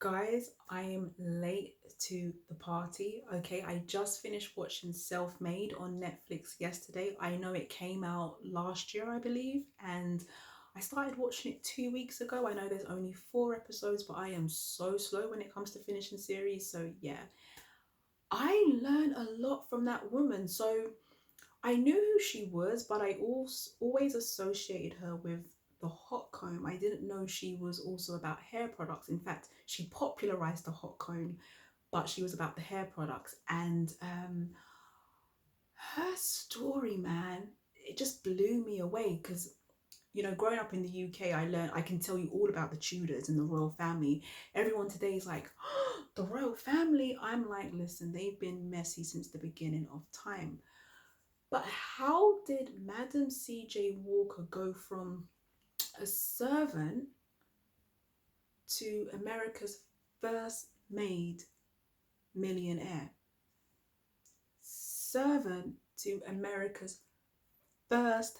Guys, I am late to the party. Okay, I just finished watching Self Made on Netflix yesterday. I know it came out last year, I believe, and I started watching it 2 weeks ago. I know there's only 4 episodes, but I am so slow when it comes to finishing series. So, yeah, I learned a lot from that woman. So, I knew who she was, but I also always associated her with the hot comb. I didn't know she was also about hair products. In fact, she popularized the hot comb, but she was about the hair products. And her story, man, it just blew me away because growing up in the UK, I can tell you all about the Tudors and the royal family. Everyone today is like, oh, the royal family. I'm like, listen, they've been messy since the beginning of time. But how did Madam C.J. Walker go from a servant to America's first made millionaire? Servant to America's first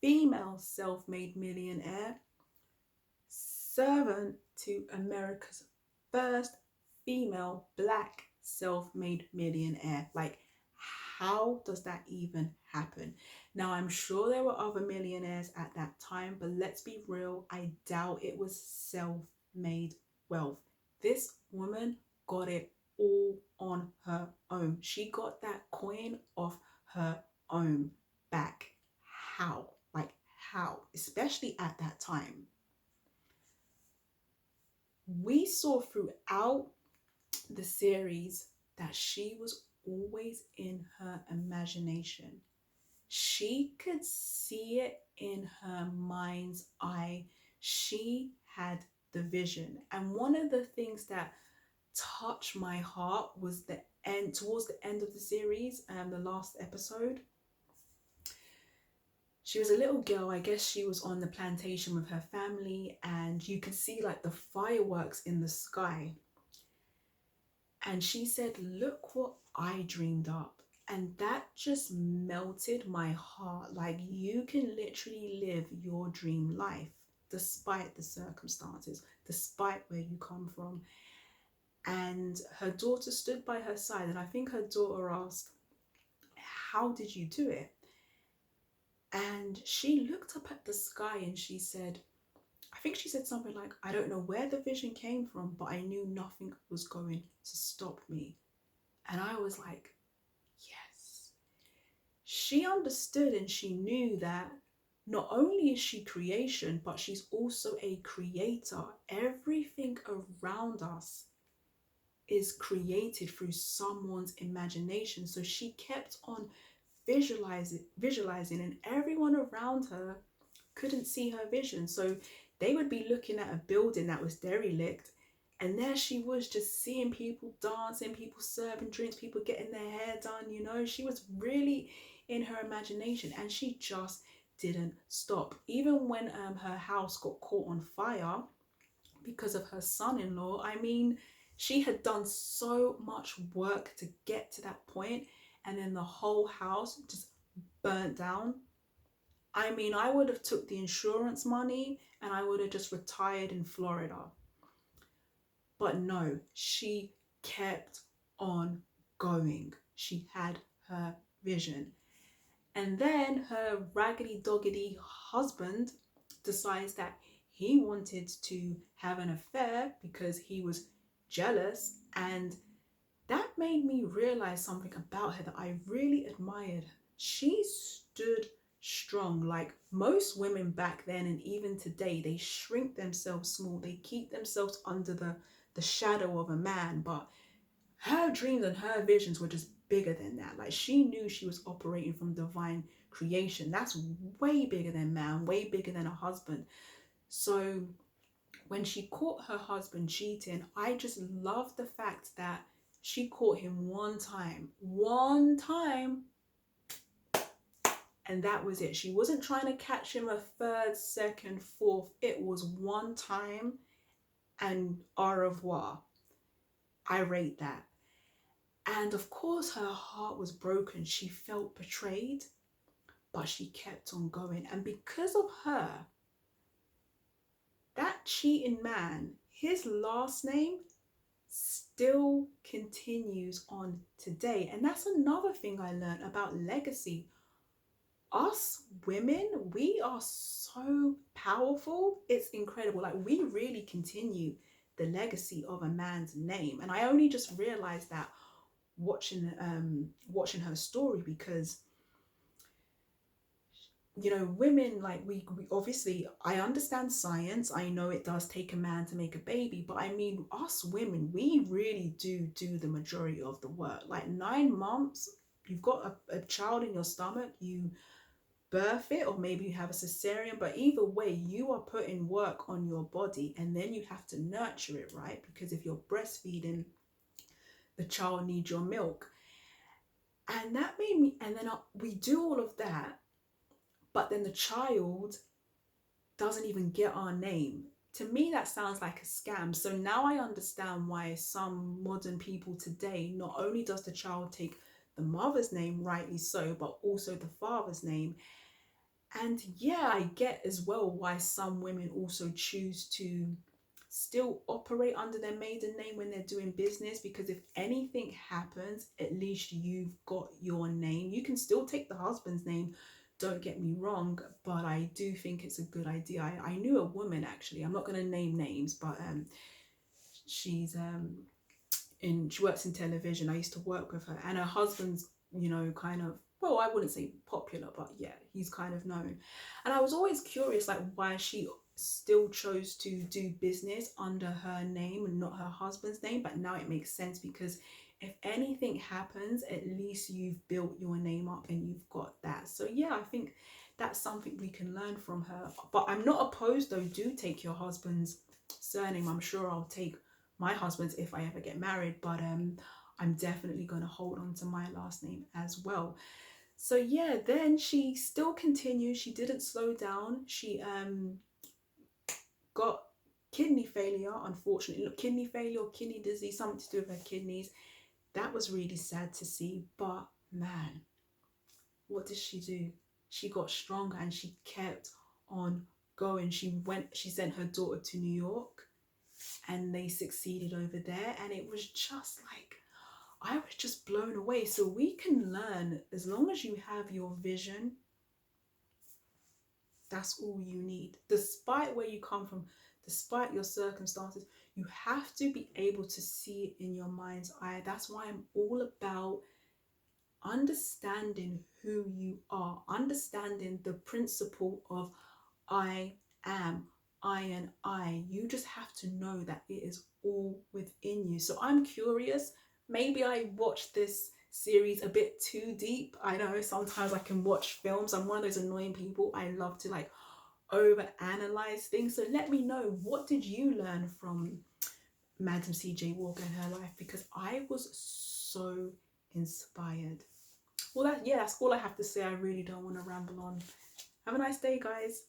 female self made millionaire. Servant to America's first female black self made millionaire. Like, how does that even happen? Now, I'm sure there were other millionaires at that time, but let's be real, I doubt it was self made wealth. This woman got it all on her own. She got that coin off her own back. How? Like, how? Especially at that time. We saw throughout the series that she was always in her imagination. She could see it in her mind's eye. She had the vision. And one of the things that touched my heart was the end, towards the end of the series, the last episode. She was a little girl, I guess she was on the plantation with her family, and you could see like the fireworks in the sky. And she said, look what I dreamed up. And that just melted my heart. Like, you can literally live your dream life despite the circumstances, despite where you come from. And her daughter stood by her side. And I think her daughter asked, how did you do it? And she looked up at the sky and she said, I think she said something like, I don't know where the vision came from, but I knew nothing was going to stop me. And I was like, yes. She understood and she knew that not only is she creation, but she's also a creator. Everything around us is created through someone's imagination. So she kept on visualizing, and everyone around her couldn't see her vision. So they would be looking at a building that was derelict, and there she was just seeing people dancing, people serving drinks, people getting their hair done. She was really in her imagination, and she just didn't stop. Even when her house got caught on fire because of her son-in-law, I mean, she had done so much work to get to that point, and then the whole house just burnt down. I mean, I would have took the insurance money and I would have just retired in Florida. But no, she kept on going. She had her vision. And then her raggedy doggedy husband decides that he wanted to have an affair because he was jealous. And that made me realize something about her that I really admired. She stood strong. Like most women back then and even today, they shrink themselves small. They keep themselves under the shadow of a man. But her dreams and her visions were just bigger than that. Like, she knew she was operating from divine creation. That's way bigger than man, way bigger than a husband. So when she caught her husband cheating, I just love the fact that she caught him one time, and that was it. She wasn't trying to catch him a third, second, fourth. It was one time, and au revoir. I rate that. And of course, her heart was broken. She felt betrayed, but she kept on going. And because of her, that cheating man, his last name still continues on today. And that's another thing I learned about legacy. Us women, we are so powerful. It's incredible. Like, we really continue the legacy of a man's name. And I only just realized that watching her story, because women, like, we obviously, I understand science, I know it does take a man to make a baby, but I mean, us women, we really do the majority of the work. Like, 9 months, you've got a child in your stomach, you birth it, or maybe you have a cesarean, but either way, you are putting work on your body, and then you have to nurture it, right? Because if you're breastfeeding, the child needs your milk. And that made me, and then we do all of that, but then the child doesn't even get our name. To me, that sounds like a scam. So now I understand why some modern people today, not only does the child take the mother's name, rightly so, but also the father's name. And yeah, I get as well why some women also choose to still operate under their maiden name when they're doing business, because if anything happens, at least you've got your name. You can still take the husband's name, don't get me wrong, but I do think it's a good idea. I knew a woman, actually, I'm not going to name names, but she's she works in television. I used to work with her, and her husband's, kind of, well, I wouldn't say popular, but yeah, he's kind of known. And I was always curious, like, why she still chose to do business under her name and not her husband's name. But now it makes sense, because if anything happens, at least you've built your name up and you've got that. So yeah, I think that's something we can learn from her. But I'm not opposed, though. Do take your husband's surname. I'm sure I'll take my husband's if I ever get married, but I'm definitely going to hold on to my last name as well. So yeah, then she still continued. She didn't slow down. She got kidney failure, unfortunately. Look, kidney failure or kidney disease, something to do with her kidneys. That was really sad to see, but man, what did she do? She got stronger and she kept on going. She sent her daughter to New York, and they succeeded over there, and it was just like, I was just blown away. So we can learn, as long as you have your vision, that's all you need. Despite where you come from, despite your circumstances, you have to be able to see it in your mind's eye. That's why I'm all about understanding who you are, understanding the principle of I am, I and I. You just have to know that it is all within you. So I'm curious. Maybe I watched this series a bit too deep. I know sometimes I can watch films. I'm one of those annoying people. I love to, like, over analyze things. So let me know, what did you learn from Madam C.J. Walker in her life? Because I was so inspired. Well, that's all I have to say. I really don't want to ramble on. Have a nice day, guys.